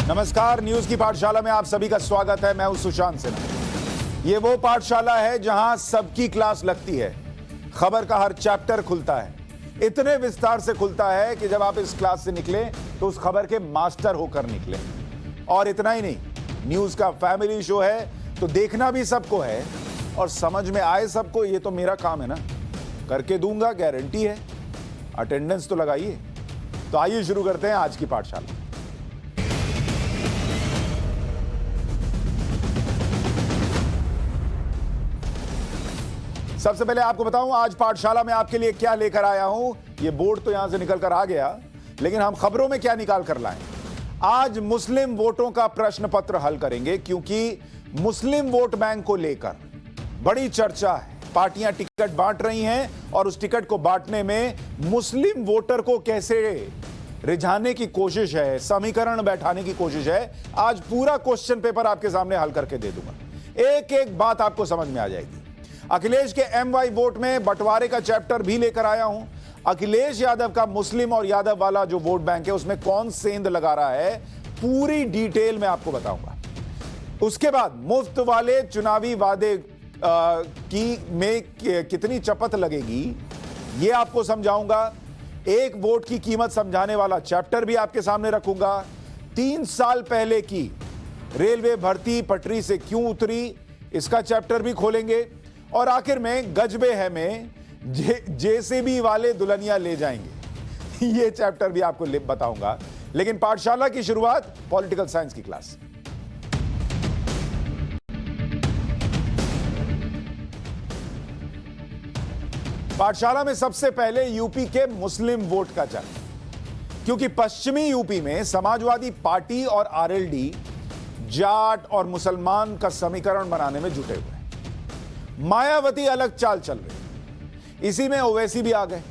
नमस्कार, न्यूज की पाठशाला में आप सभी का स्वागत है। मैं हूं सुशांत सिन्हा। ये वो पाठशाला है जहां सबकी क्लास लगती है, खबर का हर चैप्टर खुलता है, इतने विस्तार से खुलता है कि जब आप इस क्लास से निकले तो उस खबर के मास्टर होकर निकले। और इतना ही नहीं, न्यूज का फैमिली शो है तो देखना भी सबको है और समझ में आए सबको। ये तो मेरा काम है ना, करके दूंगा, गारंटी है। अटेंडेंस तो लगाइए। तो आइए शुरू करते हैं आज की पाठशाला। सबसे पहले आपको बताऊं आज पाठशाला में आपके लिए क्या लेकर आया हूं। ये बोर्ड तो यहां से निकल कर आ गया, लेकिन हम खबरों में क्या निकाल कर लाएं। आज मुस्लिम वोटों का प्रश्न पत्र हल करेंगे, क्योंकि मुस्लिम वोट बैंक को लेकर बड़ी चर्चा है। पार्टियां टिकट बांट रही हैं और उस टिकट को बांटने में मुस्लिम वोटर को कैसे रिझाने की कोशिश है, समीकरण बैठाने की कोशिश है। आज पूरा क्वेश्चन पेपर आपके सामने हल करके दे दूंगा। एक एक बात आपको समझ में आ जाएगी। अखिलेश के MY वोट में बंटवारे का चैप्टर भी लेकर आया हूं। अखिलेश यादव का मुस्लिम और यादव वाला जो वोट बैंक है उसमें कौन सेंध लगा रहा है, पूरी डिटेल में आपको बताऊंगा। उसके बाद मुफ्त वाले चुनावी वादे में कितनी चपत लगेगी ये आपको समझाऊंगा। एक वोट की कीमत समझाने वाला चैप्टर भी आपके सामने रखूंगा। 3 साल पहले की रेलवे भर्ती पटरी से क्यों उतरी, इसका चैप्टर भी खोलेंगे। और आखिर में गजबे है में JCB वाले दुल्हनिया ले जाएंगे, ये चैप्टर भी आपको बताऊंगा। लेकिन पाठशाला की शुरुआत पॉलिटिकल साइंस की क्लास। पाठशाला में सबसे पहले यूपी के मुस्लिम वोट का चैप्टर, क्योंकि पश्चिमी यूपी में समाजवादी पार्टी और RLD जाट और मुसलमान का समीकरण बनाने में जुटे हुए हैं। मायावती अलग चाल चल रही, इसी में ओवैसी भी आ गए।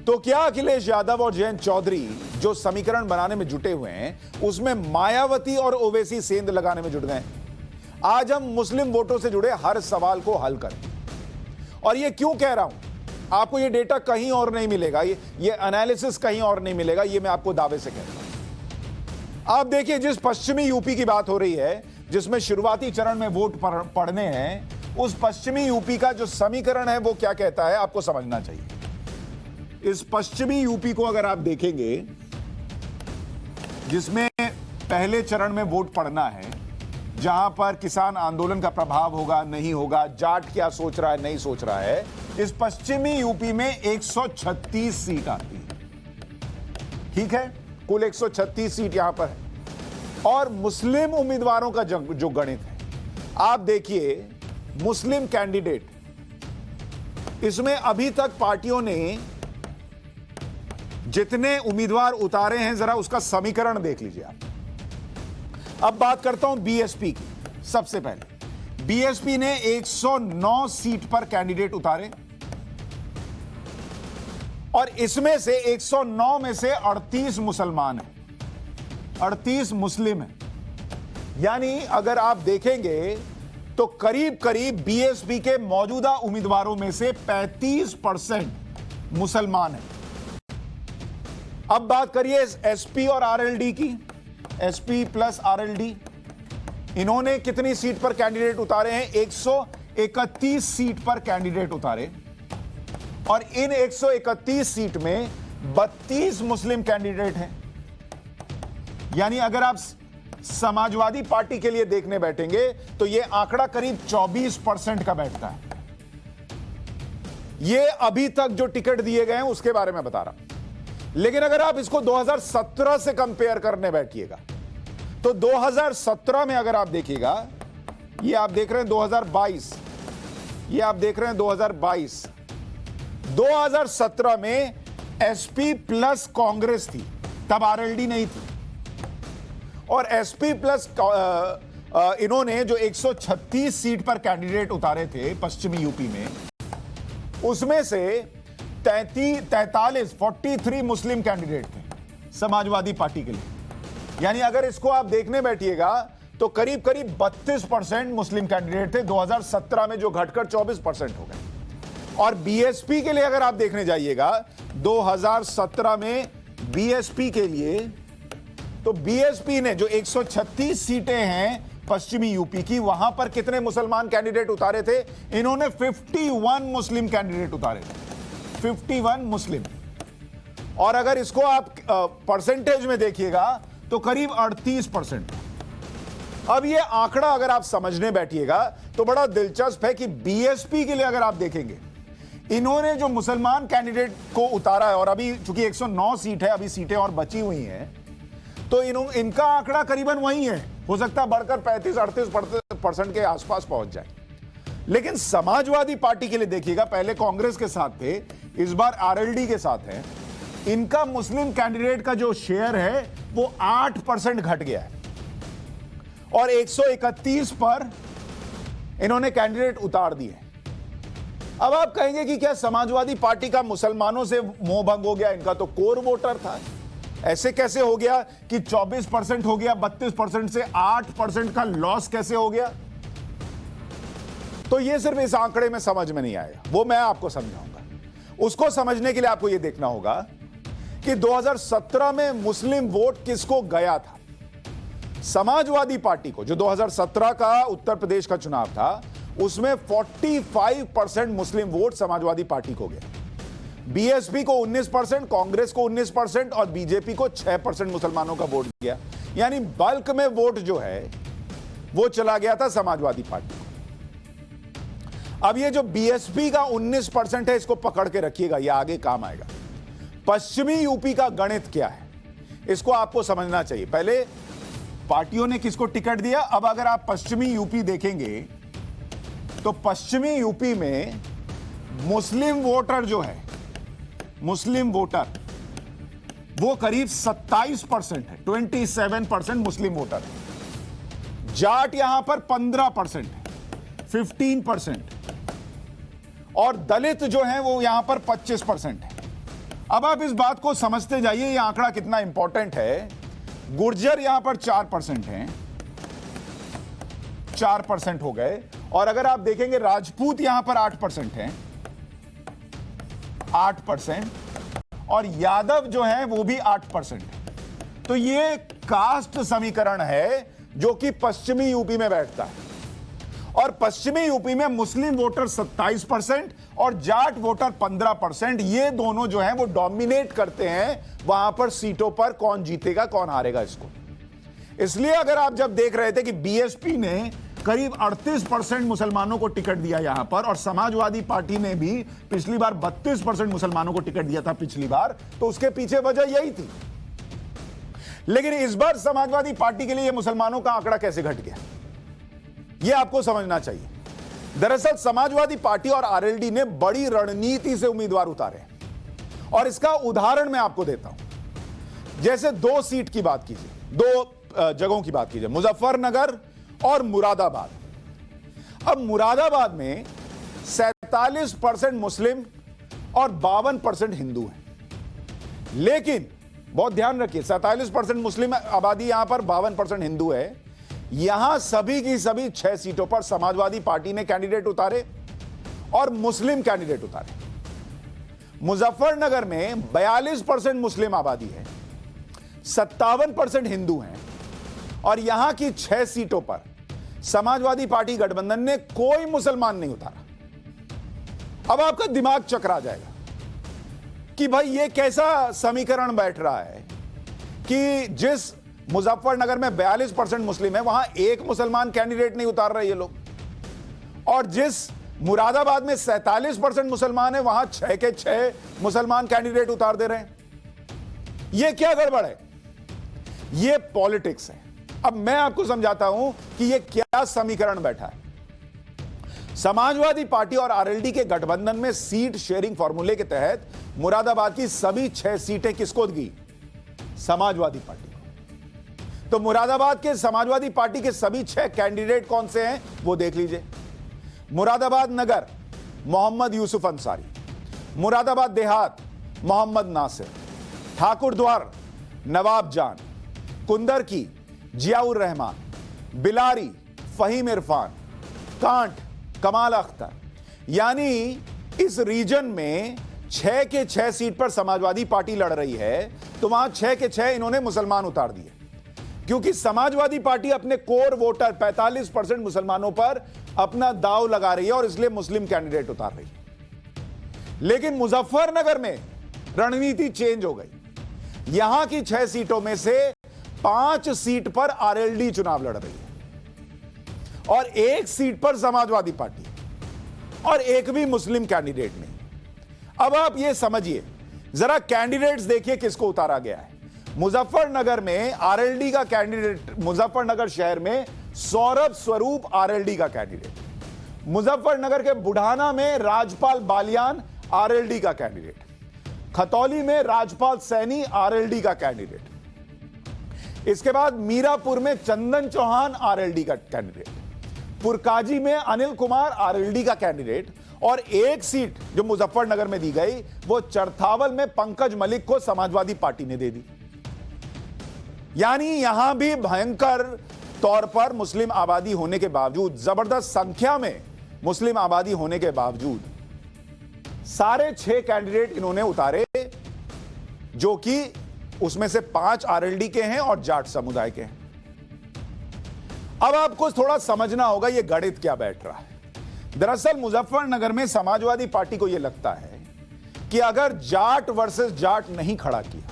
तो क्या अखिलेश यादव और जयंत चौधरी जो समीकरण बनाने में जुटे हुए हैं उसमें मायावती और ओवैसी सेंध लगाने में जुट गए? आज हम मुस्लिम वोटों से जुड़े हर सवाल को हल करें। और ये क्यों कह रहा हूं, आपको ये डेटा कहीं और नहीं मिलेगा, ये एनालिसिस कहीं और नहीं मिलेगा, ये मैं आपको दावे से कहता हूं। आप देखिए, जिस पश्चिमी यूपी की बात हो रही है, जिसमें शुरुआती चरण में वोट पड़ने हैं, उस पश्चिमी यूपी का जो समीकरण है वो क्या कहता है आपको समझना चाहिए। इस पश्चिमी यूपी को अगर आप देखेंगे, जिसमें पहले चरण में वोट पड़ना है, जहां पर किसान आंदोलन का प्रभाव होगा नहीं होगा, जाट क्या सोच रहा है नहीं सोच रहा है, इस पश्चिमी यूपी में 136 सीट आती है। ठीक है, कुल 136 सीट यहां पर है। और मुस्लिम उम्मीदवारों का जो गणित है, आप देखिए, मुस्लिम कैंडिडेट, इसमें अभी तक पार्टियों ने जितने उम्मीदवार उतारे हैं जरा उसका समीकरण देख लीजिए आप। अब बात करता हूं BSP की। सबसे पहले BSP ने 109 सीट पर कैंडिडेट उतारे और इसमें से 109 में से 38 मुसलमान हैं, 38 मुस्लिम हैं। यानी अगर आप देखेंगे तो करीब करीब BSP के मौजूदा उम्मीदवारों में से 35% मुसलमान हैं। अब बात करिए SP और RLD की। SP प्लस RLD, इन्होंने कितनी सीट पर कैंडिडेट उतारे हैं? 131 सीट पर कैंडिडेट उतारे और इन 131 सीट में 32 मुस्लिम कैंडिडेट हैं। यानी अगर आप समाजवादी पार्टी के लिए देखने बैठेंगे तो यह आंकड़ा करीब 24% का बैठता है। यह अभी तक जो टिकट दिए गए हैं उसके बारे में बता रहा हूं। लेकिन अगर आप इसको 2017 से कंपेयर करने बैठिएगा तो 2017 में अगर आप देखिएगा, ये आप देख रहे हैं 2022, ये आप देख रहे हैं 2022, 2017 में SP प्लस कांग्रेस थी, तब RLD नहीं थी। और SP प्लस इन्होंने जो 136 सीट पर कैंडिडेट उतारे थे पश्चिमी यूपी में, उसमें से 43 मुस्लिम कैंडिडेट थे समाजवादी पार्टी के लिए। यानी अगर इसको आप देखने बैठिएगा तो करीब करीब 32% मुस्लिम कैंडिडेट थे 2017 में, जो घटकर 24% हो गए। और BSP के लिए अगर आप देखने जाइएगा, 2017 में BSP के लिए तो बीएसपी ने जो 136 सीटें हैं पश्चिमी यूपी की, वहां पर कितने मुसलमान कैंडिडेट उतारे थे? इन्होंने 51 मुस्लिम कैंडिडेट उतारे थे, 51 मुस्लिम। और अगर इसको आप परसेंटेज में देखिएगा तो करीब 38%। अब ये आंकड़ा अगर आप समझने बैठिएगा तो बड़ा दिलचस्प है कि बीएसपी के लिए अगर आप देखेंगे, इन्होंने जो मुसलमान कैंडिडेट को उतारा है, और अभी चूंकि 109 सीट है, अभी सीटें और बची हुई हैं, तो इनका आंकड़ा करीबन वही है, हो सकता है बढ़कर 35-38% के आसपास पहुंच जाए। लेकिन समाजवादी पार्टी के लिए देखिएगा, पहले कांग्रेस के साथ थे, इस बार आरएलडी के साथ है। इनका मुस्लिम कैंडिडेट का जो शेयर है वो 8% घट गया है और 131 पर इन्होंने कैंडिडेट उतार दिए। अब आप कहेंगे कि क्या समाजवादी पार्टी का मुसलमानों से मोह भंग हो गया? इनका तो कोर वोटर था, ऐसे कैसे हो गया कि 24% हो गया, 32% से 8% का लॉस कैसे हो गया? तो ये सिर्फ इस आंकड़े में समझ में नहीं आएगा, वो मैं आपको समझाऊंगा। उसको समझने के लिए आपको ये देखना होगा कि 2017 में मुस्लिम वोट किसको गया था। समाजवादी पार्टी को, जो 2017 का उत्तर प्रदेश का चुनाव था, उसमें 45% मुस्लिम वोट समाजवादी पार्टी को गया। बीएसपी को 19%, कांग्रेस को 19% और बीजेपी को 6% मुसलमानों का वोट गया। यानी बल्क में वोट जो है वो चला गया था समाजवादी पार्टी को। अब ये जो बीएसपी का 19% है, इसको पकड़ के रखिएगा, ये आगे काम आएगा। पश्चिमी यूपी का गणित क्या है, इसको आपको समझना चाहिए। पहले पार्टियों ने किसको टिकट दिया, अब अगर आप पश्चिमी यूपी देखेंगे तो पश्चिमी यूपी में मुस्लिम वोटर जो है, मुस्लिम वोटर वो करीब 27% है, 27% मुस्लिम वोटर है। जाट यहां पर 15% है, 15%, और दलित जो है वो यहां पर 25% है। अब आप इस बात को समझते जाइए, यह आंकड़ा कितना इंपॉर्टेंट है। गुर्जर यहां पर 4% हैं, 4% हो गए, और अगर आप देखेंगे राजपूत यहां पर 8% हैं, 8%, और यादव जो है वो भी 8% है। तो ये कास्ट समीकरण है जो कि पश्चिमी यूपी में बैठता है। और पश्चिमी यूपी में मुस्लिम वोटर 27% और जाट वोटर 15%, ये दोनों जो हैं वो डोमिनेट करते हैं वहां पर सीटों पर, कौन जीतेगा कौन हारेगा इसको। इसलिए अगर आप जब देख रहे थे कि बीएसपी ने करीब 38% मुसलमानों को टिकट दिया यहां पर, और समाजवादी पार्टी ने भी पिछली बार 32% मुसलमानों को टिकट दिया था पिछली बार, तो उसके पीछे वजह यही थी। लेकिन इस बार समाजवादी पार्टी के लिए मुसलमानों का आंकड़ा कैसे घट गया, यह आपको समझना चाहिए। दरअसल समाजवादी पार्टी और आरएलडी ने बड़ी रणनीति से उम्मीदवार उतारे, और इसका उदाहरण मैं आपको देता हूं। जैसे 2 सीट की बात कीजिए, 2 जगहों की बात कीजिए, मुजफ्फरनगर और मुरादाबाद। अब मुरादाबाद में 47% मुस्लिम और 52% हिंदू हैं। लेकिन बहुत ध्यान रखिए, 47% मुस्लिम आबादी यहां पर, 52% हिंदू है। यहां सभी की सभी 6 सीटों पर समाजवादी पार्टी ने कैंडिडेट उतारे और मुस्लिम कैंडिडेट उतारे। मुजफ्फरनगर में 42% मुस्लिम आबादी है, 57% हिंदू हैं, और यहां की 6 सीटों पर समाजवादी पार्टी गठबंधन ने कोई मुसलमान नहीं उतारा। अब आपका दिमाग चकरा जाएगा कि भाई ये कैसा समीकरण बैठ रहा है कि जिस मुजफ्फरनगर में 42% मुस्लिम है, वहां एक मुसलमान कैंडिडेट नहीं उतार रहे ये लोग, और जिस मुरादाबाद में 47% मुसलमान है, वहां 6 के 6 मुसलमान कैंडिडेट उतार दे रहे हैं। यह क्या गड़बड़ है? यह पॉलिटिक्स है। अब मैं आपको समझाता हूं कि यह क्या समीकरण बैठा है। समाजवादी पार्टी और आरएलडी के गठबंधन में सीट शेयरिंग फॉर्मूले के तहत मुरादाबाद की सभी 6 सीटें किसको दी? समाजवादी पार्टी को। तो मुरादाबाद के समाजवादी पार्टी के सभी 6 कैंडिडेट कौन से हैं वो देख लीजिए। मुरादाबाद नगर मोहम्मद यूसुफ अंसारी, मुरादाबाद देहात मोहम्मद नासिर, ठाकुरद्वार नवाब जान, कुंदर की जियाउर रहमान, बिलारी फहीम इरफान, कांट कमाल अख्तर। यानी इस रीजन में 6 के 6 सीट पर समाजवादी पार्टी लड़ रही है, तो वहां 6 के 6 इन्होंने मुसलमान उतार दिए। क्योंकि समाजवादी पार्टी अपने कोर वोटर 45% मुसलमानों पर अपना दांव लगा रही है और इसलिए मुस्लिम कैंडिडेट उतार रही है। लेकिन मुजफ्फरनगर में रणनीति चेंज हो गई। यहां की 6 सीटों में से 5 सीट पर आरएलडी चुनाव लड़ रही है और 1 सीट पर समाजवादी पार्टी और एक भी मुस्लिम कैंडिडेट नहीं। अब आप यह समझिए, जरा कैंडिडेट्स देखिए किसको उतारा गया है। मुजफ्फरनगर में आरएलडी का कैंडिडेट, मुजफ्फरनगर शहर में सौरभ स्वरूप आरएलडी का कैंडिडेट, मुजफ्फरनगर के बुढ़ाना में राजपाल बालियान आरएलडी का कैंडिडेट, खतौली में राजपाल सैनी आरएलडी का कैंडिडेट, इसके बाद मीरापुर में चंदन चौहान आरएलडी का कैंडिडेट, पुरकाजी में अनिल कुमार आरएलडी का कैंडिडेट और एक सीट जो मुजफ्फरनगर में दी गई वो चरथावल में पंकज मलिक को समाजवादी पार्टी ने दे दी। यानी यहां भी भयंकर तौर पर मुस्लिम आबादी होने के बावजूद, जबरदस्त संख्या में मुस्लिम आबादी होने के बावजूद सारे 6 कैंडिडेट इन्होंने उतारे, जो कि उसमें से 5 आरएलडी के हैं और जाट समुदाय के हैं। अब आपको थोड़ा समझना होगा यह गणित क्या बैठ रहा है। दरअसल मुजफ्फरनगर में समाजवादी पार्टी को यह लगता है कि अगर जाट वर्सेस जाट नहीं खड़ा किया,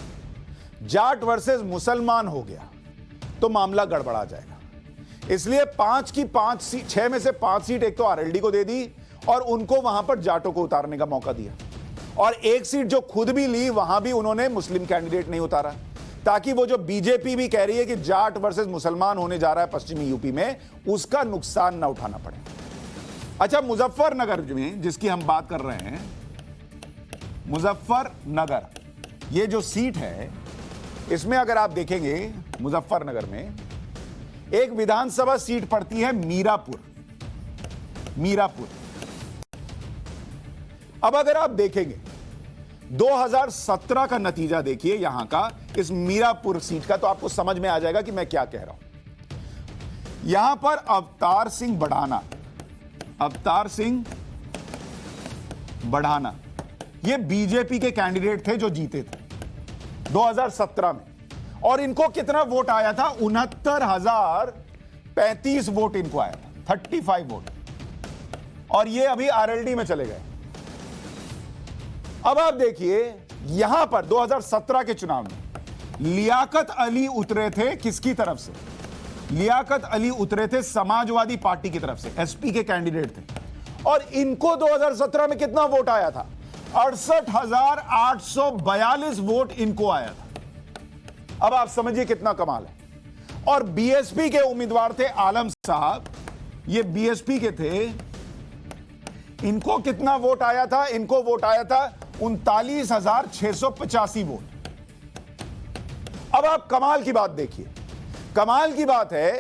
जाट वर्सेस मुसलमान हो गया तो मामला गड़बड़ा जाएगा। इसलिए 5 की 5 सीट, 6 में से 5 सीट एक तो आरएलडी को दे दी और उनको वहां पर जाटों को उतारने का मौका दिया और एक सीट जो खुद भी ली वहां भी उन्होंने मुस्लिम कैंडिडेट नहीं उतारा, ताकि वो जो बीजेपी भी कह रही है कि जाट वर्सेस मुसलमान होने जा रहा है पश्चिमी यूपी में, उसका नुकसान ना उठाना पड़े। अच्छा, मुजफ्फरनगर में जिसकी हम बात कर रहे हैं, मुजफ्फरनगर ये जो सीट है, इसमें अगर आप देखेंगे मुजफ्फरनगर में एक विधानसभा सीट पड़ती है मीरापुर। अब अगर आप देखेंगे 2017 का नतीजा देखिए यहां का इस मीरापुर सीट का, तो आपको समझ में आ जाएगा कि मैं क्या कह रहा हूं। यहां पर अवतार सिंह बढ़ाना ये बीजेपी के कैंडिडेट थे जो जीते थे 2017 में, और इनको कितना वोट आया था? 69,035 वोट इनको आया था, 35 वोट, और ये अभी आरएलडी में चले गए। अब आप देखिए यहां पर 2017 के चुनाव में लियाकत अली उतरे थे किसकी तरफ से? लियाकत अली उतरे थे समाजवादी पार्टी की तरफ से, एसपी के कैंडिडेट थे, और इनको 2017 में कितना वोट आया था? 68,842 वोट इनको आया था। अब आप समझिए कितना कमाल है। और बीएसपी के उम्मीदवार थे आलम साहब, ये बीएसपी के थे, इनको कितना वोट आया था? इनको वोट आया था 39,685 वोट। अब आप कमाल की बात देखिए, कमाल की बात है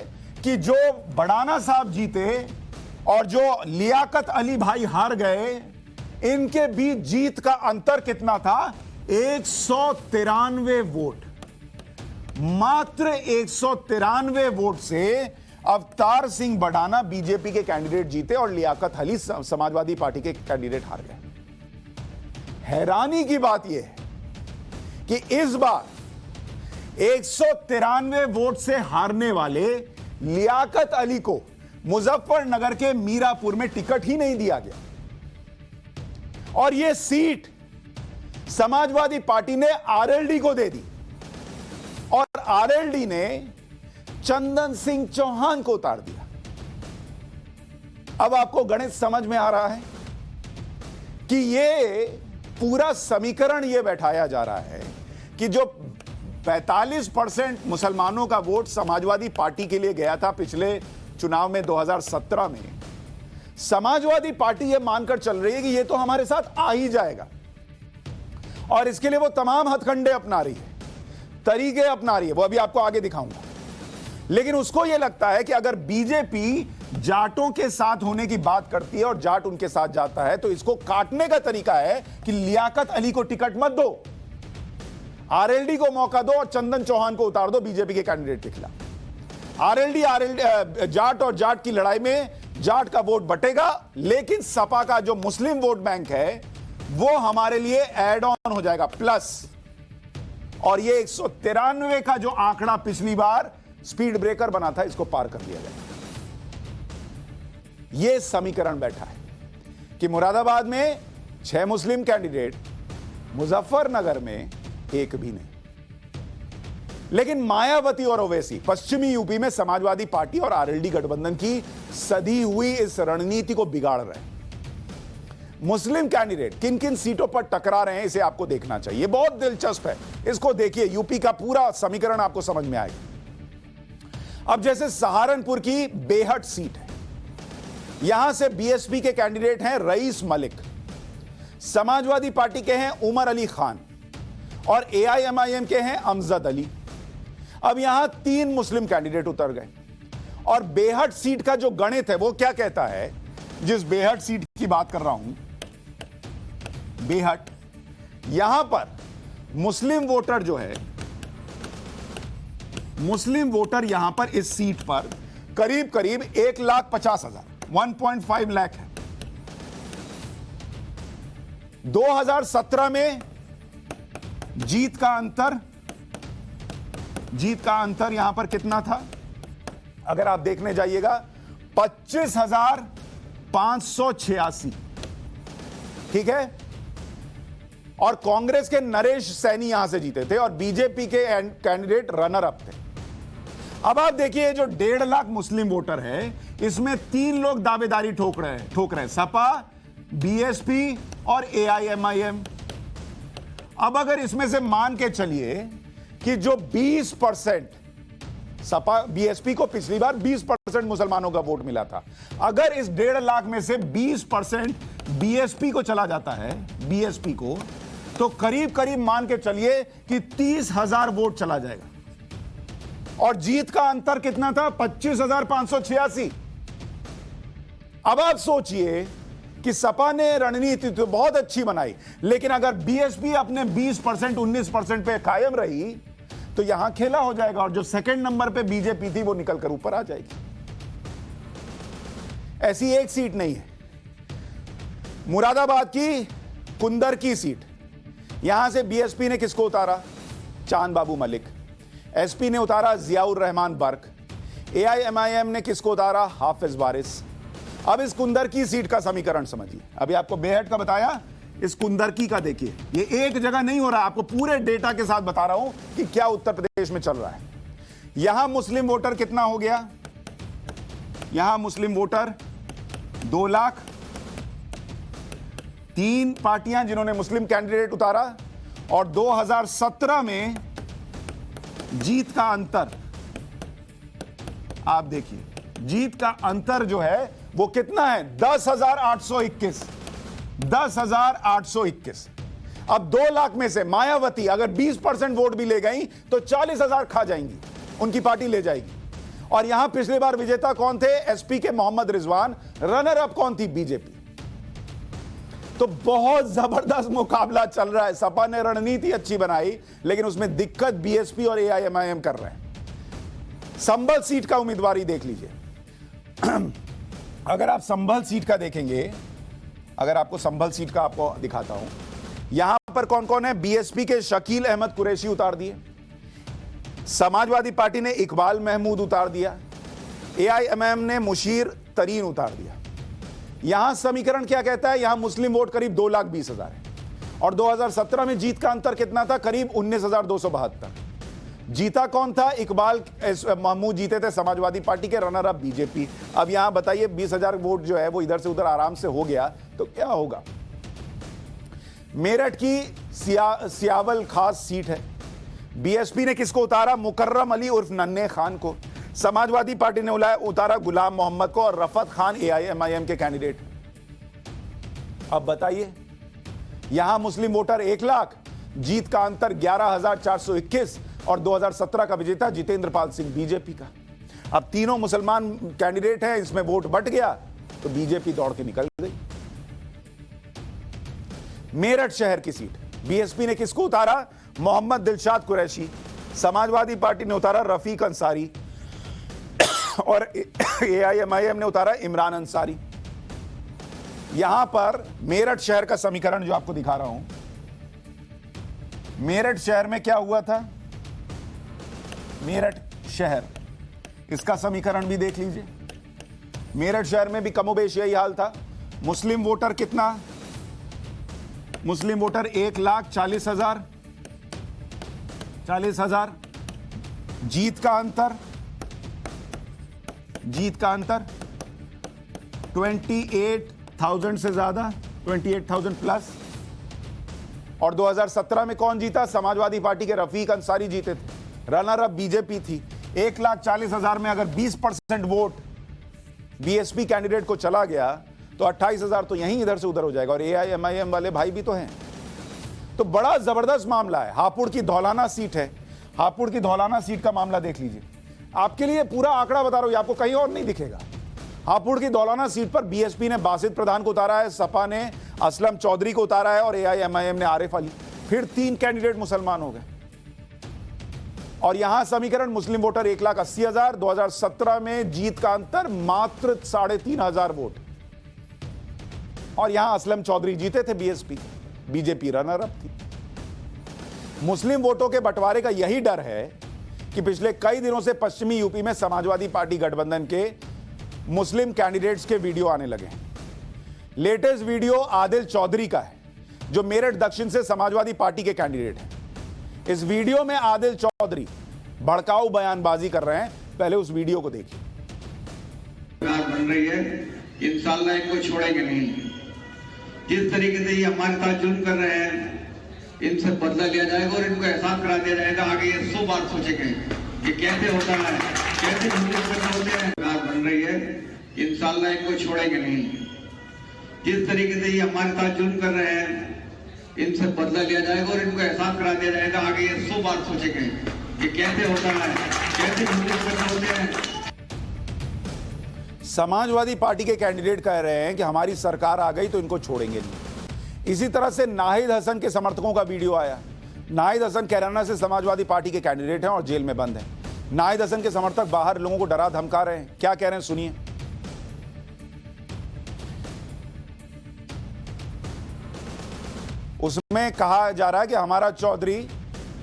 कि जो बढ़ाना साहब जीते और जो लियाकत अली भाई हार गए, इनके बीच जीत का अंतर कितना था? 193 वोट। मात्र 193 वोट से अवतार सिंह बढ़ाना बीजेपी के कैंडिडेट जीते और लियाकत अली समाजवादी पार्टी के कैंडिडेट हार गए। हैरानी की बात यह है कि इस बार 193 वोट से हारने वाले लियाकत अली को मुजफ्फरनगर के मीरापुर में टिकट ही नहीं दिया गया, और यह सीट समाजवादी पार्टी ने आरएलडी को दे दी, और आरएलडी ने चंदन सिंह चौहान को उतार दिया। अब आपको गणित समझ में आ रहा है कि यह पूरा समीकरण यह बैठाया जा रहा है कि जो 45% मुसलमानों का वोट समाजवादी पार्टी के लिए गया था पिछले चुनाव में 2017 में, समाजवादी पार्टी यह मानकर चल रही है कि यह तो हमारे साथ आ ही जाएगा, और इसके लिए वो तमाम हथकंडे अपना रही है, तरीके अपना रही है, वो अभी आपको आगे दिखाऊंगा। लेकिन उसको यह लगता है कि अगर बीजेपी जाटों के साथ होने की बात करती है और जाट उनके साथ जाता है, तो इसको काटने का तरीका है कि लियाकत अली को टिकट मत दो, आरएलडी को मौका दो और चंदन चौहान को उतार दो बीजेपी के कैंडिडेट के खिलाफ। आरएलडी जाट और जाट की लड़ाई में जाट का वोट बटेगा, लेकिन सपा का जो मुस्लिम वोट बैंक है वो हमारे लिए एड ऑन हो जाएगा, प्लस। और ये 193 का जो आंकड़ा पिछली बार स्पीड ब्रेकर बना था, इसको पार कर लिया गया। यह समीकरण बैठा है कि मुरादाबाद में 6 मुस्लिम कैंडिडेट, मुजफ्फरनगर में एक भी नहीं। लेकिन मायावती और ओवैसी पश्चिमी यूपी में समाजवादी पार्टी और आरएलडी गठबंधन की सधी हुई इस रणनीति को बिगाड़ रहे हैं। मुस्लिम कैंडिडेट किन किन सीटों पर टकरा रहे हैं, इसे आपको देखना चाहिए। बहुत दिलचस्प है, इसको देखिए। यूपी का पूरा समीकरण आपको समझ में आएगा। अब जैसे सहारनपुर की बेहट सीट है, यहां से बीएसपी के कैंडिडेट हैं रईस मलिक, समाजवादी पार्टी के हैं उमर अली खान और एआईएमआईएम के हैं अमजद अली। अब यहां 3 मुस्लिम कैंडिडेट उतर गए और बेहट सीट का जो गणित है वो क्या कहता है, जिस बेहट सीट की बात कर रहा हूं, बेहट, यहां पर मुस्लिम वोटर जो है, मुस्लिम वोटर यहां पर इस सीट पर करीब करीब 1,50,000, 1.5 लाख है। 2017 में जीत का अंतर यहां पर कितना था, अगर आप देखने जाइएगा 25,586, ठीक है। और कांग्रेस के नरेश सैनी यहां से जीते थे और बीजेपी के कैंडिडेट रनर अप थे। अब आप देखिए, जो 1.5 लाख मुस्लिम वोटर है, इसमें 3 लोग दावेदारी ठोक रहे हैं, सपा, बीएसपी और एआईएमआईएम। अब अगर इसमें से मान के चलिए कि जो 20% सपा बीएसपी को पिछली बार 20% मुसलमानों का वोट मिला था, अगर इस 1.5 लाख में से 20% बीएसपी को चला जाता है, बीएसपी को, तो करीब करीब मान के चलिए कि 30,000 वोट चला जाएगा। और जीत का अंतर कितना था, 25,586। अब आप सोचिए कि सपा ने रणनीति तो बहुत अच्छी बनाई, लेकिन अगर बीएसपी अपने 20%, 19% पे कायम रही तो यहां खेला हो जाएगा और जो सेकंड नंबर पे बीजेपी थी वो निकलकर ऊपर आ जाएगी। ऐसी एक सीट नहीं है। मुरादाबाद की कुंदर की सीट, यहां से बीएसपी ने किसको उतारा, चांद बाबू मलिक। एसपी ने उतारा जियाउर रहमान बर्क। एआईएमआईएम ने किसको उतारा, हाफिज वारिस। अब इस कुंदर की सीट का समीकरण समझिए। अभी आपको बेहट का बताया, इस कुंदरकी का देखिए। ये एक जगह नहीं हो रहा, आपको पूरे डेटा के साथ बता रहा हूं कि क्या उत्तर प्रदेश में चल रहा है। यहां मुस्लिम वोटर कितना हो गया, यहां मुस्लिम वोटर 2 लाख। 3 पार्टियां जिन्होंने मुस्लिम कैंडिडेट उतारा और 2017 में जीत का अंतर, आप देखिए, जीत का अंतर जो है वो कितना है, 10,821। 10,821। अब 2 लाख में से मायावती अगर 20% वोट भी ले गई तो 40,000 खा जाएंगी, उनकी पार्टी ले जाएगी। और यहां पिछली बार विजेता कौन थे, एसपी के मोहम्मद रिजवान। रनर अप कौन थी, बीजेपी। तो बहुत जबरदस्त मुकाबला चल रहा है। सपा ने रणनीति अच्छी बनाई, लेकिन उसमें दिक्कत बीएसपी और एआईएमआईएम कर रहे हैं। संभल सीट का उम्मीदवारी देख लीजिए। अगर आप संभल सीट का देखेंगे, अगर आपको संभल सीट का आपको दिखाता हूं, यहां पर कौन कौन है, बीएसपी के शकील अहमद कुरैशी उतार दिए, समाजवादी पार्टी ने इकबाल महमूद उतार दिया, एआईएमआईएम ने मुशीर तरीन उतार दिया। यहां समीकरण क्या कहता है, यहां मुस्लिम वोट करीब 2,20,000 है और 2017 में जीत का अंतर कितना था, करीब 19,272। जीता कौन था, इकबाल महमूद जीते थे समाजवादी पार्टी के, रनर अप बीजेपी। अब यहां बताइए 20,000 वोट जो है वो इधर से उधर आराम से हो गया तो क्या होगा। मेरठ की सियावल खास सीट है, बीएसपी ने किसको उतारा, मुकर्रम अली उर्फ नन्हे खान को। समाजवादी पार्टी ने उतारा गुलाम मोहम्मद को और रफत खान एआईएमआईएम के कैंडिडेट। अब बताइए, यहां मुस्लिम वोटर 1 लाख, जीत का अंतर 11,421 और 2017 का विजेता जितेंद्र पाल सिंह बीजेपी का। अब तीनों मुसलमान कैंडिडेट हैं, इसमें वोट बट गया तो बीजेपी दौड़ के निकल गई। मेरठ शहर की सीट, बीएसपी ने किसको उतारा, मोहम्मद दिलशाद कुरैशी। समाजवादी पार्टी ने उतारा रफीक अंसारी और एआईएमआईएम ने उतारा इमरान अंसारी। यहां पर मेरठ शहर का समीकरण जो आपको दिखा रहा हूं, मेरठ शहर में क्या हुआ था, मेरठ शहर इसका समीकरण भी देख लीजिए। मेरठ शहर में भी कमोबेश यही हाल था। मुस्लिम वोटर कितना? मुस्लिम वोटर 1,40,000। जीत का अंतर 28,000 से ज्यादा, 28,000 प्लस। और 2017 में कौन जीता? समाजवादी पार्टी के रफीक अंसारी जीते थे। रनर अप बीजेपी थी। 1,40,000 में अगर 20% वोट बीएसपी कैंडिडेट को चला गया तो 28,000 तो यहीं इधर से उधर हो जाएगा। और एआईएमआईएम वाले भाई भी तो हैं। तो बड़ा जबरदस्त मामला है। हापुड़ की धौलाना सीट है। हापुड़ की धौलाना सीट का मामला देख लीजिए। आपके लिए पूरा आंकड़ा बता रहा हूं, आपको कहीं और नहीं दिखेगा। हापुड़ की धौलाना सीट पर बीएसपी ने बासित प्रधान को उतारा है, सपा ने असलम चौधरी को उतारा है और एआईएमआईएम ने आरिफ अली। फिर 3 कैंडिडेट मुसलमान हो गए। और यहां समीकरण मुस्लिम वोटर 1,80,000। 2017 में जीत का अंतर मात्र 3,500 वोट। और यहां असलम चौधरी जीते थे बीजेपी रनर अप थी। मुस्लिम वोटों के बंटवारे का यही डर है कि पिछले कई दिनों से पश्चिमी यूपी में समाजवादी पार्टी गठबंधन के मुस्लिम कैंडिडेट्स के वीडियो आने लगे हैं। लेटेस्ट वीडियो आदिल चौधरी का है, जो मेरठ दक्षिण से समाजवादी पार्टी के कैंडिडेट हैं। इस वीडियो में आदिल चौधरी भड़काऊ बयानबाजी कर रहे हैं। पहले उस वीडियो को देखिए। बन रही है, इंशाअल्लाह इनको छोड़ेंगे नहीं। जिस तरीके से ये हमारे साथ जुल्म कर रहे हैं, इनसे बदला लिया जाएगा और इनको एहसास करा दिया जाएगा। आगे ये 100 बार सोचेंगे कि कैसे होता है, कैसे होते हैं। बन रही है, इंशाअल्लाह इनको छोड़ेंगे नहीं। जिस तरीके से ये हमारे साथ जुल्म कर रहे हैं, इनसे बदला लिया जाएगा और इनको एहसास करा दिया जाएगा। आगे ये 100 बार सोचेंगे कि कैसे होता है, कैसे होते हैं। समाजवादी पार्टी के कैंडिडेट कह रहे हैं कि हमारी सरकार आ गई तो इनको छोड़ेंगे नहीं। इसी तरह से नाहिद हसन के समर्थकों का वीडियो आया। नाहिद हसन कैराना से समाजवादी पार्टी के कैंडिडेट हैं और जेल में बंद हैं। नाहिद हसन के समर्थक बाहर लोगों को डरा धमका रहे हैं। क्या कह रहे हैं सुनिए। उसमें कहा जा रहा है कि हमारा चौधरी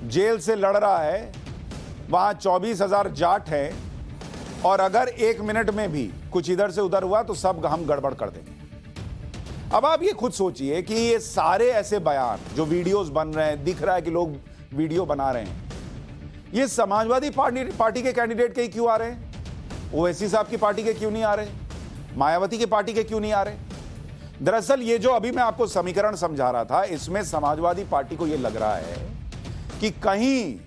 जेल से लड़ रहा है, वहां 24,000 जाट है और अगर 1 मिनट में भी कुछ इधर से उधर हुआ तो सब हम गड़बड़ कर देंगे। अब आप ये खुद सोचिए कि ये सारे ऐसे बयान जो वीडियोस बन रहे हैं, दिख रहा है कि लोग वीडियो बना रहे हैं, ये समाजवादी पार्टी के कैंडिडेट के ही क्यों आ रहे हैं? ओवैसी साहब की पार्टी के क्यों नहीं आ रहे? मायावती की पार्टी के क्यों नहीं आ रहे? दरअसल ये जो अभी मैं आपको समीकरण समझा रहा था, इसमें समाजवादी पार्टी को ये लग रहा है कि कहीं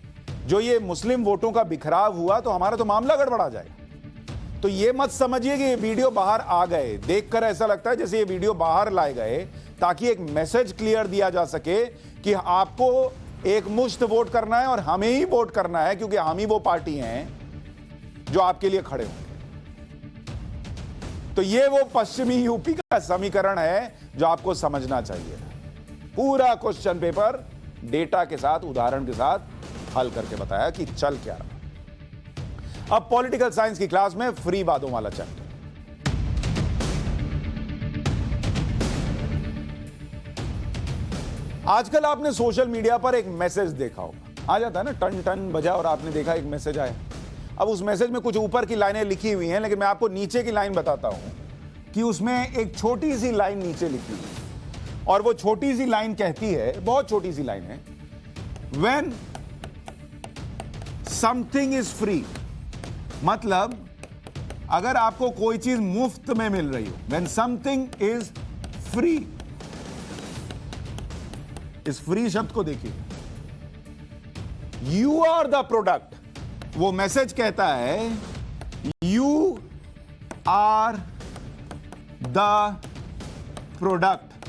जो ये मुस्लिम वोटों का बिखराव हुआ तो हमारा तो मामला गड़बड़ा जाएगा। तो ये मत समझिए कि ये वीडियो बाहर आ गए, देखकर ऐसा लगता है जैसे ये वीडियो बाहर लाए गए ताकि एक मैसेज क्लियर दिया जा सके कि आपको एक मुश्त वोट करना है और हमें ही वोट करना है क्योंकि हम ही वो पार्टी हैं जो आपके लिए खड़े होंगे। तो ये वो पश्चिमी यूपी का समीकरण है जो आपको समझना चाहिए। पूरा क्वेश्चन पेपर डेटा के साथ, उदाहरण के साथ हल करके बताया कि चल क्या रहा। अब पॉलिटिकल साइंस की क्लास में फ्री वादों वाला चैप्टर। आजकल आपने सोशल मीडिया पर एक मैसेज देखा होगा, आ जाता है ना, टन टन बजा और आपने देखा एक मैसेज आया। अब उस मैसेज में कुछ ऊपर की लाइनें लिखी हुई हैं, लेकिन मैं आपको नीचे की लाइन बताता हूं कि उसमें एक छोटी सी लाइन नीचे लिखी हुई है और वो छोटी सी लाइन कहती है, बहुत छोटी सी लाइन है, व्हेन समथिंग इज फ्री, मतलब अगर आपको कोई चीज मुफ्त में मिल रही हो, व्हेन समथिंग इज फ्री, इस फ्री शब्द को देखिए, यू आर द प्रोडक्ट। वो मैसेज कहता है यू आर द प्रोडक्ट,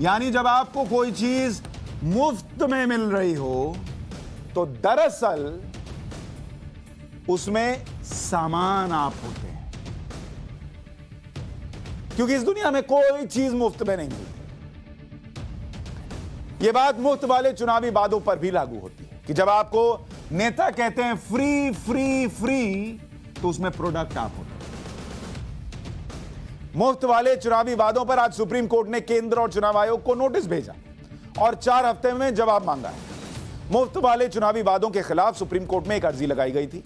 यानी जब आपको कोई चीज मुफ्त में मिल रही हो तो दरअसल उसमें सामान आप होते हैं, क्योंकि इस दुनिया में कोई चीज मुफ्त में नहीं मिलती। यह बात मुफ्त वाले चुनावी वादों पर भी लागू होती है कि जब आपको नेता कहते हैं फ्री फ्री फ्री तो उसमें प्रोडक्ट आप होते हैं। मुफ्त वाले चुनावी वादों पर आज सुप्रीम कोर्ट ने केंद्र और चुनाव आयोग को नोटिस भेजा और 4 हफ्ते में जवाब मांगा है। मुफ्त वाले चुनावी वादों के खिलाफ सुप्रीम कोर्ट में एक अर्जी लगाई गई थी,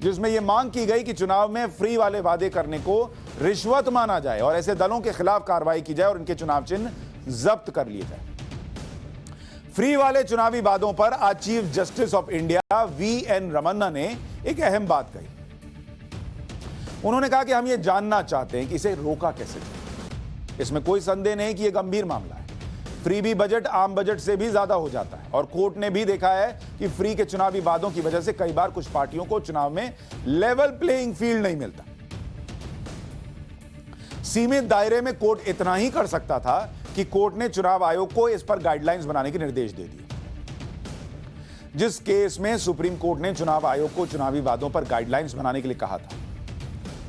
जिसमें यह मांग की गई कि चुनाव में फ्री वाले वादे करने को रिश्वत माना जाए और ऐसे दलों के खिलाफ कार्रवाई की जाए और इनके चुनाव चिन्ह जब्त कर लिए जाए। फ्री वाले चुनावी वादों पर आज chief justice of India V N. Ramana ने एक अहम बात कही। उन्होंने कहा कि हम यह जानना चाहते हैं कि इसे रोका कैसे जाए। इसमें कोई संदेह नहीं कि यह गंभीर मामला है। फ्रीबी बजट आम बजट से भी ज्यादा हो जाता है और कोर्ट ने भी देखा है कि फ्री के चुनावी वादों की वजह से कई बार कुछ पार्टियों को चुनाव में लेवल प्लेइंग फील्ड नहीं मिलता। सीमित दायरे में कोर्ट इतना ही कर सकता था कि कोर्ट ने चुनाव आयोग को इस पर गाइडलाइंस बनाने के निर्देश दे दिए। जिस केस में सुप्रीम कोर्ट ने चुनाव आयोग को चुनावी वादों पर गाइडलाइंस बनाने के लिए कहा था,